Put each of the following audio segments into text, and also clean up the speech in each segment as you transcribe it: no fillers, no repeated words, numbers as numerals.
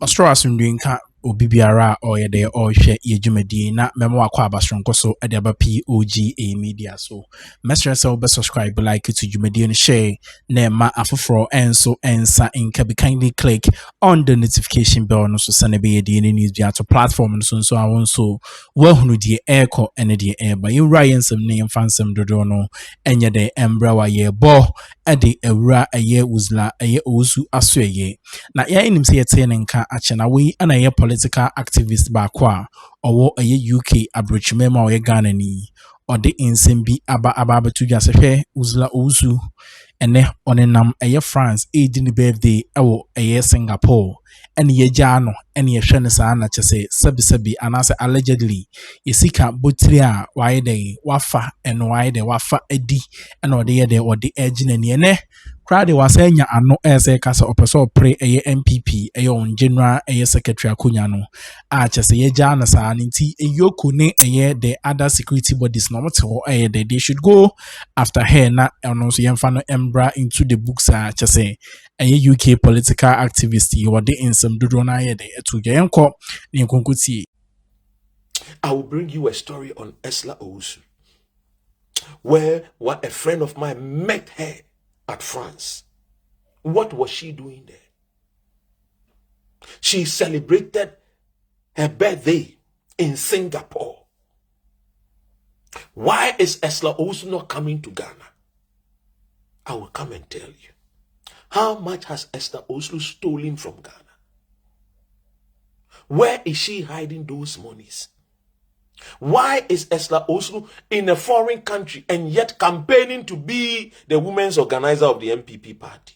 Australia Sundinka Obibiara or de or share Yejumedi na memo akwa abasronko so e de aba POG Media so mesra se obe subscribe like to Jumedi and share na ma afoforo enso ensa inka be kindly click on the notification bell no so send be the news via to platform so awon so we hunu die echo ene die eba you ryansem ne fansem dodo no enye de embra wa ye bo e de ewura eye Usla Osu asoye na ya enim se yete ne nka ache na we ana ye political activist ba kwa owo eye UK abrochimema oye Ghana ni ode nsem bi aba betu dwasehwe Ursula.O ene onenam eye France edi ni birthday ewo eye Singapore ene ye jano ene ye hwe ne sa na chese sebi anase allegedly yesika botiri a waye de wafa eno waye de wafa edi ene ode ye de ode ejina ni ene crowd was enya ano ese kasa opeso pre eye MPP eye on general eye secretary akonya no a chese ye jana sa nti eyoku ne eye the other security bodies no moto eye they should go after her na eno so yemfa no embra into the books a chese eye UK political activist you were in some dodo na eye de etu je enko ne nkonkotie. I will bring you a story on Esla Osu, where a friend of mine met her at France. What was she doing there? She celebrated her birthday in Singapore. Why is Esla Osu not coming to Ghana? I will come and tell you. How much has Esla Osu stolen from Ghana? Where is she hiding those monies? Why is Esla Osu in a foreign country and yet campaigning to be the women's organizer of the MPP party?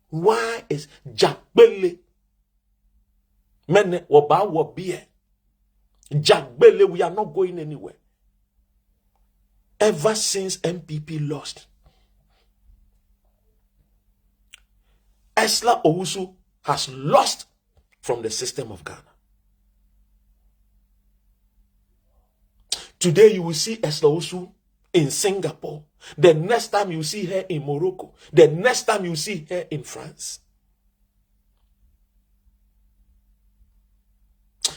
Why is Jagbele Mene Waba Wabie Jagbele? We are not going anywhere. Ever since MPP lost, Esla Osu has lost from the system of Ghana. Today you will see Esla Osu in Singapore. The next time you see her in Morocco. The next time you see her in France.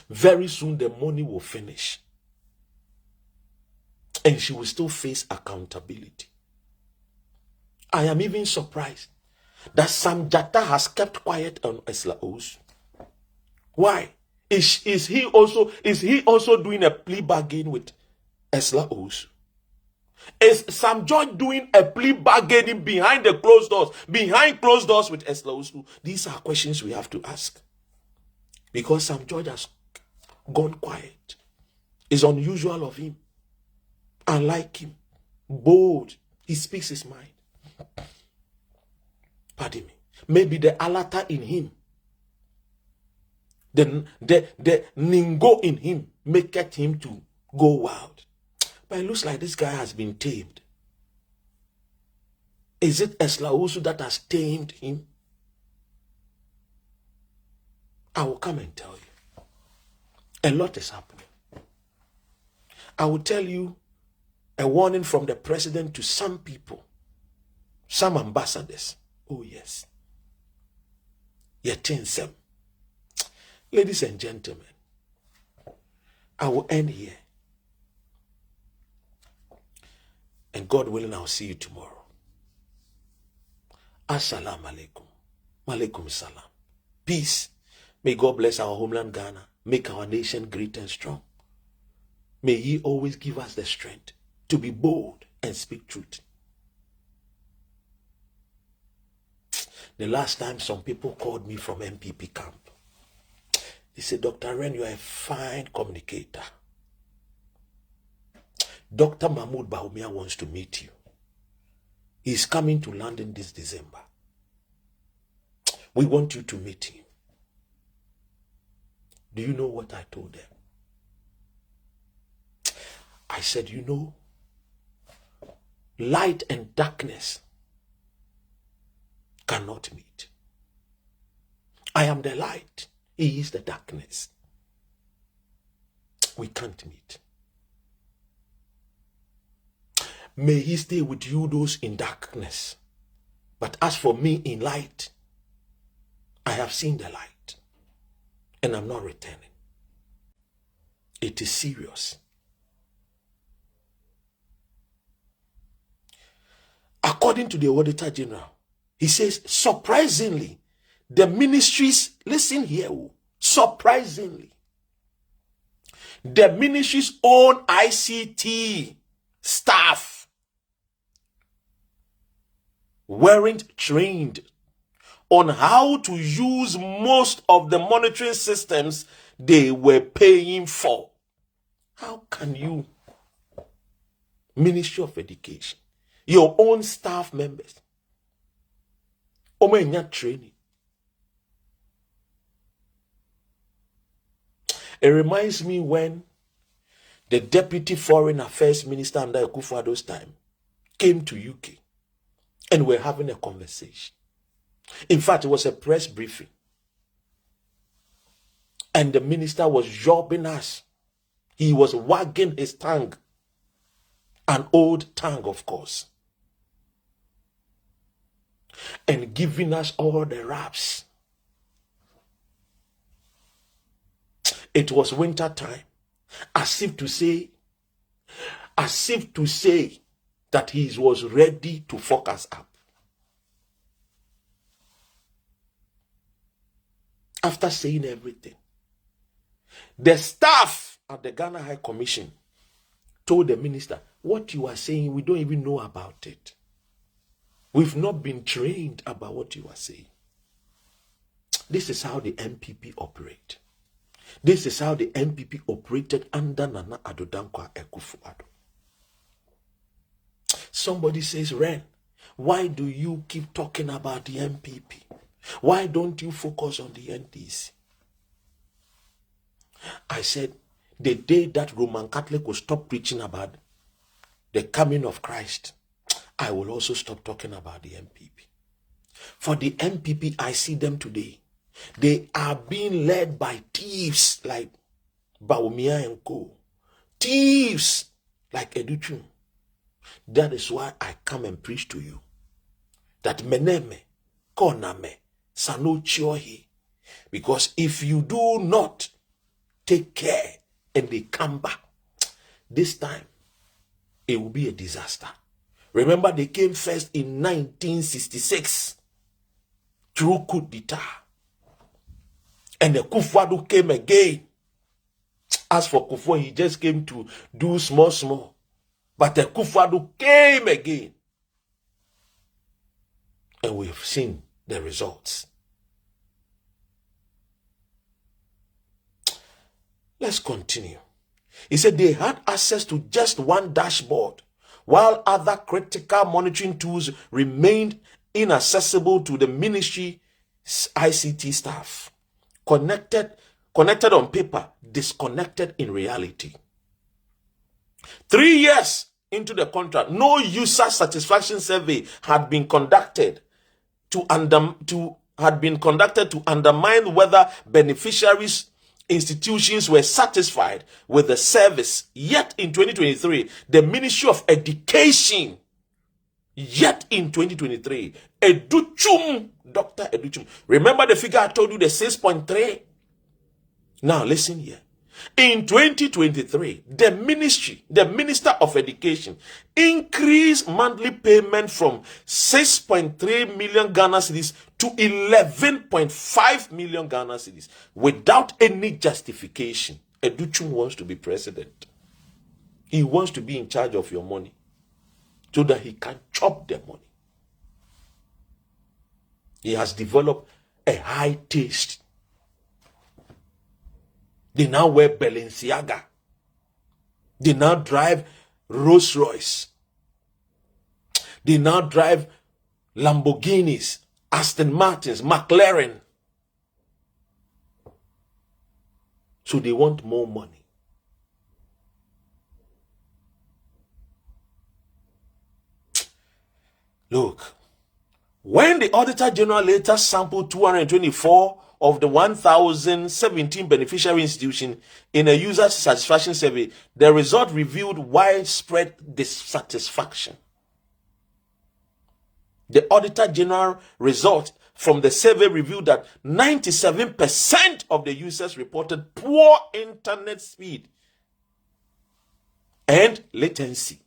Very soon the money will finish. And she will still face accountability. I am even surprised that Sam Jatta has kept quiet on Esla Osu. Why? Is he also doing a plea bargain with Esla Osu? Is Sam George doing a plea bargaining behind closed doors with Esla Osu? These are questions we have to ask. Because Sam George has gone quiet. It's unusual of him. I like him. Bold. He speaks his mind. Pardon me. Maybe the alata in him, the ningo in him, make him to go wild. But it looks like this guy has been tamed. Is it Esla Osu that has tamed him? I will come and tell you. A lot is happening. I will tell you a warning from the president to some people, some ambassadors. Oh yes. Yetinsem. Ladies and gentlemen, I will end here. And God willing, I'll see you tomorrow. Assalamu alaikum. Malaikum salam. Peace. May God bless our homeland Ghana. Make our nation great and strong. May He always give us the strength to be bold and speak truth. The last time some people called me from MPP camp, they said, Dr. Ren, you are a fine communicator. Dr. Mahmoud Bawumia wants to meet you. He's coming to London this December. We want you to meet him. Do you know what I told them? I said, you know, light and darkness cannot meet. I am the light. He is the darkness. We can't meet. May He stay with you those in darkness. But as for me in light, I have seen the light, and I'm not returning. It is serious. According to the Auditor General, he says, surprisingly, the ministries, listen here, surprisingly, the ministry's own ICT staff weren't trained on how to use most of the monitoring systems they were paying for. How can you, Ministry of Education, your own staff members, omenya training? It reminds me when the Deputy Foreign Affairs Minister under Akuffo's time came to UK and we're having a conversation. In fact, it was a press briefing. And the minister was jobbing us. He was wagging his tongue. An old tongue, of course. And giving us all the raps. It was winter time. As if to say that he was ready to fuck us up. After saying everything, the staff at the Ghana High Commission told the minister, what you are saying, we don't even know about it. We've not been trained about what you are saying. This is how the MPP operate. This is how the MPP operated under Nana Addo Akuffo Addo. Somebody says, Ren, why do you keep talking about the MPP? Why don't you focus on the NDC? I said, the day that Roman Catholic will stop preaching about the coming of Christ, I will also stop talking about the MPP. For the MPP, I see them today. They are being led by thieves like Bawumia and Co. Thieves like Addo. That is why I come and preach to you. That meneme, koname, sano chiohi. Because if you do not take care and they come back, this time it will be a disaster. Remember, they came first in 1966 through coup d'etat. And the Akuffo came again. As for Akuffo, he just came to do small. But the Akuffo came again. And we've seen the results. Let's continue. He said they had access to just one dashboard, while other critical monitoring tools remained inaccessible to the ministry's ICT staff. Connected on paper, disconnected in reality. 3 years into the contract, no user satisfaction survey had been conducted to undermine whether beneficiaries' institutions were satisfied with the service. Yet in 2023, the Ministry of Education, Dr. Educhum. Remember the figure I told you, the 6.3? Now listen here. In 2023, the Minister of Education, increased monthly payment from 6.3 million Ghana cedis to 11.5 million Ghana cedis without any justification. Educhum wants to be president. He wants to be in charge of your money so that he can chop the money. He has developed a high taste. They now wear Balenciaga. They now drive Rolls Royce. They now drive Lamborghinis, Aston Martins, McLaren. So they want more money. Look, when the Auditor General later sampled 224 of the 1,017 beneficiary institutions in a user satisfaction survey, the result revealed widespread dissatisfaction. The Auditor General result from the survey revealed that 97% of the users reported poor internet speed and latency.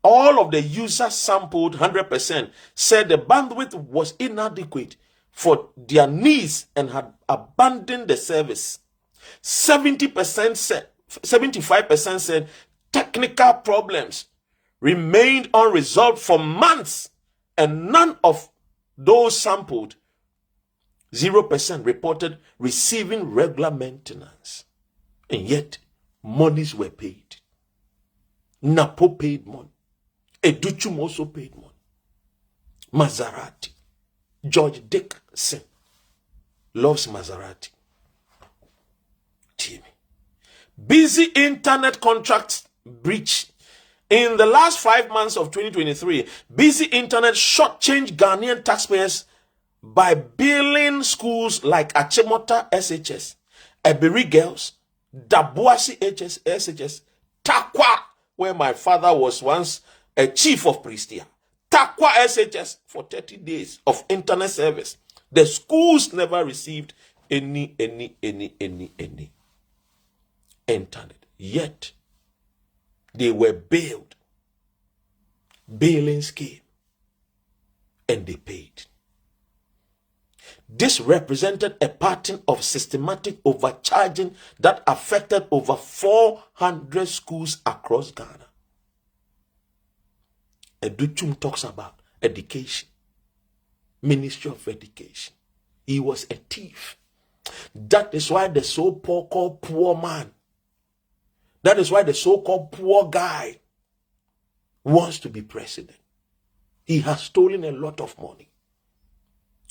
All of the users sampled, 100%, said the bandwidth was inadequate for their needs and had abandoned the service. 75% said technical problems remained unresolved for months, and none of those sampled, 0%, reported receiving regular maintenance. And yet, monies were paid. Napo paid money. Educhum also paid money. Maserati. George Dickinson loves Maserati. Jimmy. Busy internet contracts breach. In the last 5 months of 2023, Busy Internet shortchanged Ghanaian taxpayers by billing schools like Achimota SHS, Ebiri Girls, Dabuasi SHS, Takwa, where my father was once a chief of priest here, Takwa SHS for 30 days of internet service. The schools never received any internet. Yet, they were bailed. Bailing scheme. And they paid. This represented a pattern of systematic overcharging that affected over 400 schools across Ghana. Educhum talks about education. Ministry of Education. He was a thief. That is why the so-called poor man, that is why the so-called poor guy wants to be president. He has stolen a lot of money.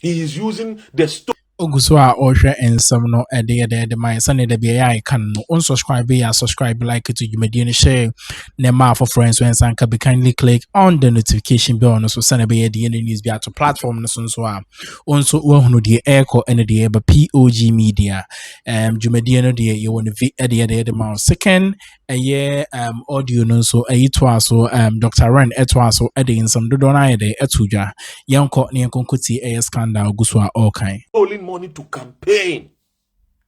He is using the Oguswa or share and some no idea the my Sunday the BI can unsubscribe ya subscribe like it to you media share nema for friends when sanka be kindly click on the notification bell no so send be the news be at platform no so also who the echo and the POG Media Jumedia no the you want the mount second a year audio no so a so Dr. Ren etwaso in some dodona de etuja yanko ne konkuti a scandal Oguswa all kind stolen money to campaign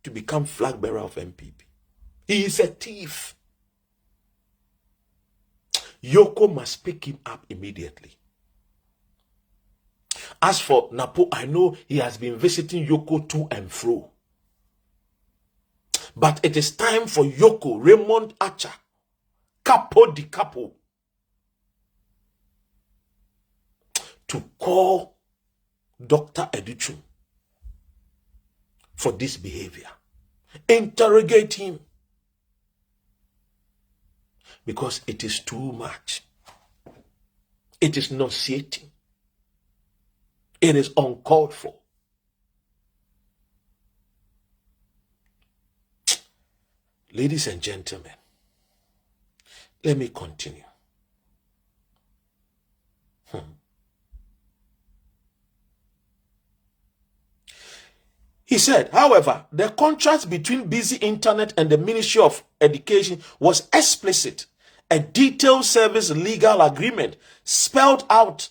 to become flag bearer of MPP. He is a thief. Yoko must pick him up immediately. As for Napo, I know he has been visiting Yoko to and fro. But it is time for Yoko, Raymond Archer, Capo di Capo, to call Dr. Educhum for this behavior. Interrogate him. Because it is too much. It is nauseating. It is uncalled for. Ladies and gentlemen, let me continue. He said, however, the contract between Busy Internet and the Ministry of Education was explicit. A detailed service legal agreement spelled out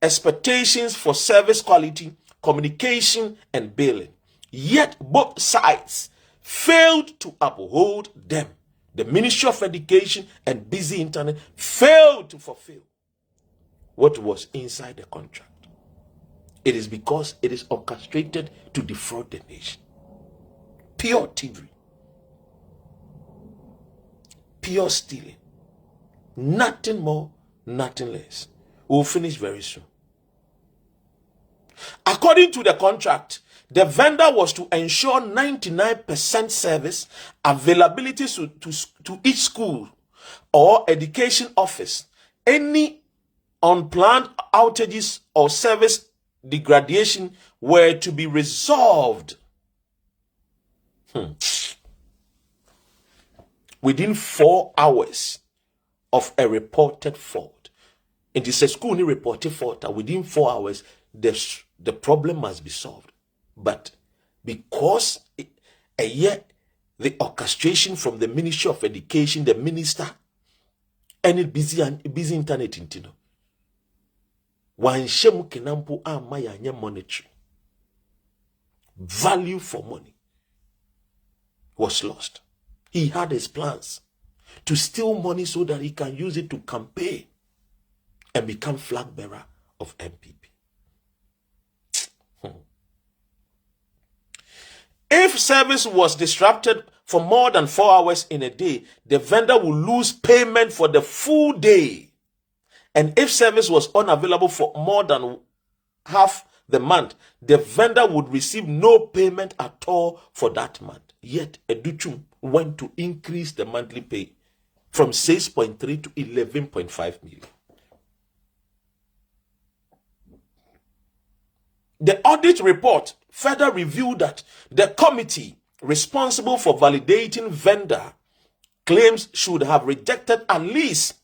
expectations for service quality, communication, and billing. Yet both sides failed to uphold them. The Ministry of Education and Busy Internet failed to fulfill what was inside the contract. It is because it is orchestrated to defraud the nation. Pure thievery. Pure stealing. Nothing more, nothing less. We'll finish very soon. According to the contract, the vendor was to ensure 99% service availability to each school or education office. Any unplanned outages or service degradation were to be resolved within 4 hours of a reported fault. It is a school reported fault that within 4 hours the problem must be solved. But because the orchestration from the Ministry of Education, the minister, and it busy internet, Wan shemu kinampo ama ya monetary. Value for money was lost. He had his plans to steal money so that he can use it to campaign and become flag bearer of MPP. If service was disrupted for more than 4 hours in a day, the vendor will lose payment for the full day. And if service was unavailable for more than half the month, the vendor would receive no payment at all for that month. Yet, Educhum went to increase the monthly pay from 6.3 to 11.5 million. The audit report further revealed that the committee responsible for validating vendor claims should have rejected at least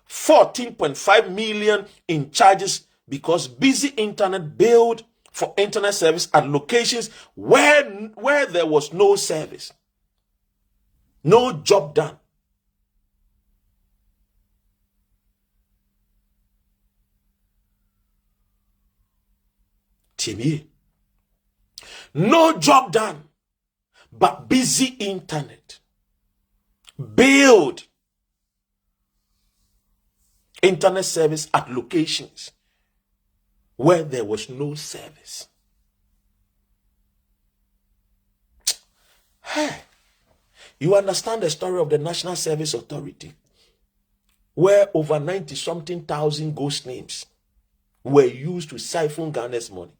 14.5 million in charges because busy internet billed for internet service at locations where there was no service, no job done. Timmy, no job done, but busy internet billed internet service at locations where there was no service. Hey, you understand the story of the National Service Authority, where over 90-something thousand ghost names were used to siphon Ghana's money.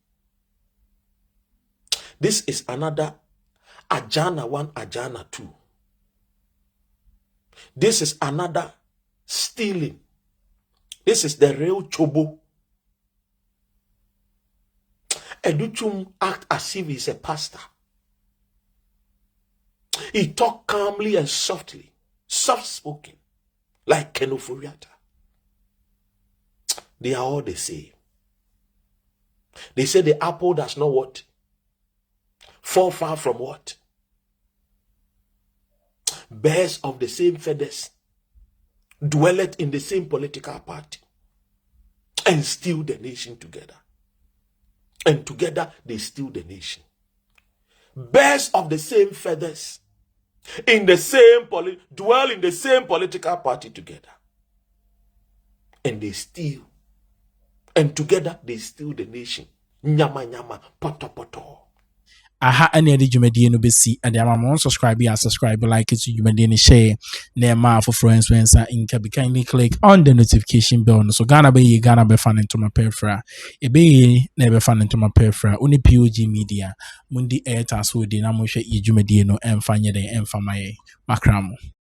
This is another Ajana 1, Ajana 2. This is another stealing. This is the real Chobo. Educhum act as if he's a pastor. He talk calmly and softly, soft-spoken, like Kenofuriata. They are all the same. They say the apple does not what? Fall far from what? Bears of the same feathers, dwelleth in the same political party, and steal the nation together. And together they steal the nation. Bears of the same feathers, in the same dwell in the same political party together. And they steal. And together they steal the nation. Nyama nyama, poto poto. Aha, any of the Jumedian no be see, and the amount subscribe and subscribe, like it to Jumedian share, near ma for friends when in can be kindly click on the notification bell. So Ghana be fan into my perfra. E be never fan into my perfra. Only POG Media. Mundi air task with the Namusha Jumediano and Fanya de Enfamaye. Makramo.